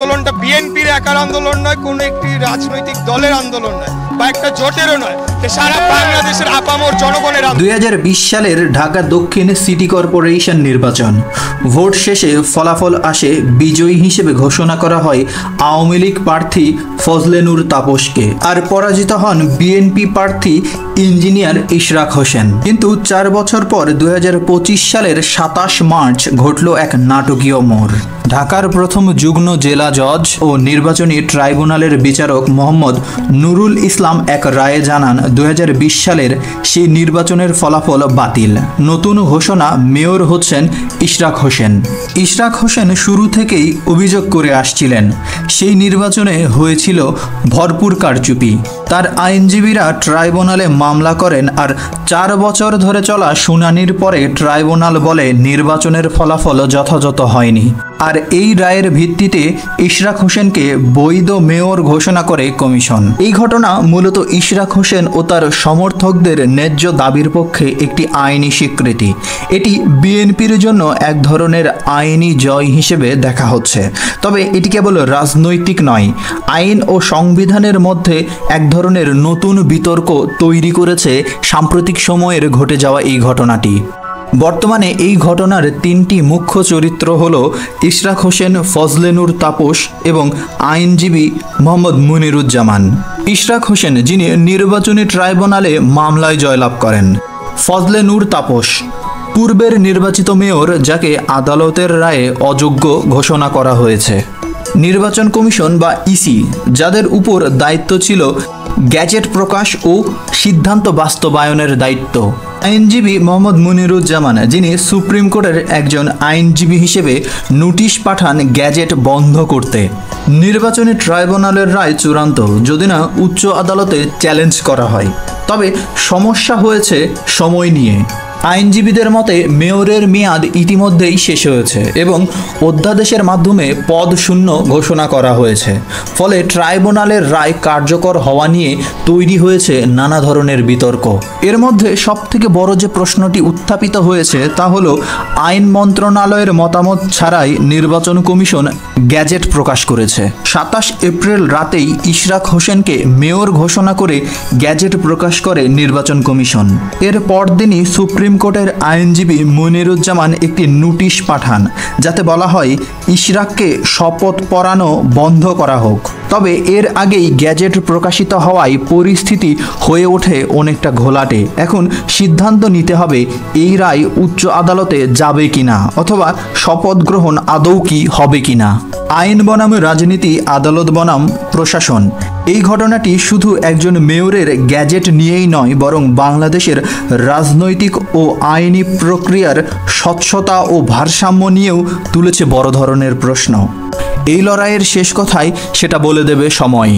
আন্দোলনটা বিএনপির একার আন্দোলন নয়, কোনো একটি রাজনৈতিক দলের আন্দোলন নয় বা একটা জোটেরও নয়, সারা বাংলাদেশের আপামর জনগণের। 2020 সালের ঢাকা দক্ষিণ সিটি কর্পোরেশন নির্বাচন ভোট শেষে ফলাফল আসে, বিজয়ী হিসেবে ঘোষণা করা হয় আওয়ামী লীগ প্রার্থী ফজলে নূর তাপসকে, আর পরাজিত হন বিএনপি প্রার্থী ইঞ্জিনিয়ার ইশরাক হোসেন। কিন্তু 4 বছর পর 2025 সালের 27 মার্চ ঘটল এক নাটকীয় মোড়। ঢাকার প্রথম যুগ্ম জেলা জজ ও নির্বাচনী ট্রাইব্যুনালের বিচারক মোহাম্মদ নুরুল ইসলাম এক রায়ে জানান 2020 সালের সেই নির্বাচনের ফলাফল বাতিল। নতুন ঘোষণা, মেয়র হচ্ছেন ইশরাক হোসেন। ইশরাক হোসেন শুরু থেকেই অভিযোগ করে আসছিলেন সেই নির্বাচনে হয়েছিল ভরপুর কারচুপি। তার আইনজীবীরা ট্রাইব্যুনালে মামলা করেন, আর 4 বছর ধরে চলা শুনানির পরে ট্রাইব্যুনাল বলে নির্বাচনের ফলাফল যথাযথ হয়নি। আর এই রায়ের ভিত্তিতে ইশরাক হোসেনকে বৈধ মেয়র ঘোষণা করে কমিশন। এই ঘটনা মূলত ইশরাক হোসেন ও তার সমর্থকদের ন্যায্য দাবির পক্ষে একটি আইনি স্বীকৃতি। এটি বিএনপির জন্য এক ধরনের আইনি জয় হিসেবে দেখা হচ্ছে। তবে এটি কেবল রাজনৈতিক নয়, আইন ও সংবিধানের মধ্যে এক ধরনের নতুন বিতর্ক তৈরি করেছে সাম্প্রতিক সময়ের ঘটে যাওয়া এই ঘটনাটি। বর্তমানে এই ঘটনার 3টি মুখ্য চরিত্র হল ইশরাক হোসেন, ফজলে নূর তাপস এবং আইনজীবী মোহাম্মদ মুনিরুজ্জামান। ইশরাক হোসেন, যিনি নির্বাচনী ট্রাইব্যুনালে মামলায় জয়লাভ করেন। ফজলে নূর তাপস, পূর্বের নির্বাচিত মেয়র, যাকে আদালতের রায়ে অযোগ্য ঘোষণা করা হয়েছে। নির্বাচন কমিশন বা ইসি, যাদের উপর দায়িত্ব ছিল গ্যাজেট প্রকাশ ও সিদ্ধান্ত বাস্তবায়নের দায়িত্ব। আইনজীবী মোহাম্মদ মুনিরুজ্জামান, যিনি সুপ্রিম কোর্টের একজন আইনজীবী হিসেবে নোটিশ পাঠান গ্যাজেট বন্ধ করতে। নির্বাচনী ট্রাইব্যুনালের রায় চূড়ান্ত, যদি না উচ্চ আদালতে চ্যালেঞ্জ করা হয়। তবে সমস্যা হয়েছে সময় নিয়ে। আইনজীবীদের মতে মেয়রের মেয়াদ ইতিমধ্যেই শেষ হয়েছে এবং অধ্যাদেশের মাধ্যমে পদ শূন্য ঘোষণা করা হয়েছে। ফলে ট্রাইব্যুনালের রায় কার্যকর হওয়া নিয়ে তৈরি হয়েছে নানা ধরনের বিতর্ক। এর মধ্যে সবথেকে বড় যে প্রশ্নটি উত্থাপিত হয়েছে তা হলো আইন মন্ত্রণালয়ের মতামত ছাড়াই নির্বাচন কমিশন গ্যাজেট প্রকাশ করেছে। 27 এপ্রিল রাতেই ইশরাক হোসেনকে মেয়র ঘোষণা করে গ্যাজেট প্রকাশ করে নির্বাচন কমিশন। এর পরদিনই সুপ্রিম কোর্টের আইনজীবী মুনিরুজ্জামান একটি নোটিশ পাঠান, যাতে বলা হয় ইশরাককে শপথ পড়ানো বন্ধ করা হোক। তবে এর আগেই গ্যাজেট প্রকাশিত হওয়ায় পরিস্থিতি হয়ে ওঠে অনেকটা ঘোলাটে। এখন সিদ্ধান্ত নিতে হবে এই রায় উচ্চ আদালতে যাবে কিনা, অথবা শপথ গ্রহণ আদৌ কি হবে কিনা। আইন বনাম রাজনীতি, আদালত বনাম প্রশাসন। এই ঘটনাটি শুধু একজন মেয়রের গ্যাজেট নিয়েই নয়, বরং বাংলাদেশের রাজনৈতিক ও আইনি প্রক্রিয়ার স্বচ্ছতা ও ভারসাম্য নিয়েও তুলেছে বড় ধরনের প্রশ্ন। এই লড়াইয়ের শেষ কথায় সেটা বলে দেবে সময়।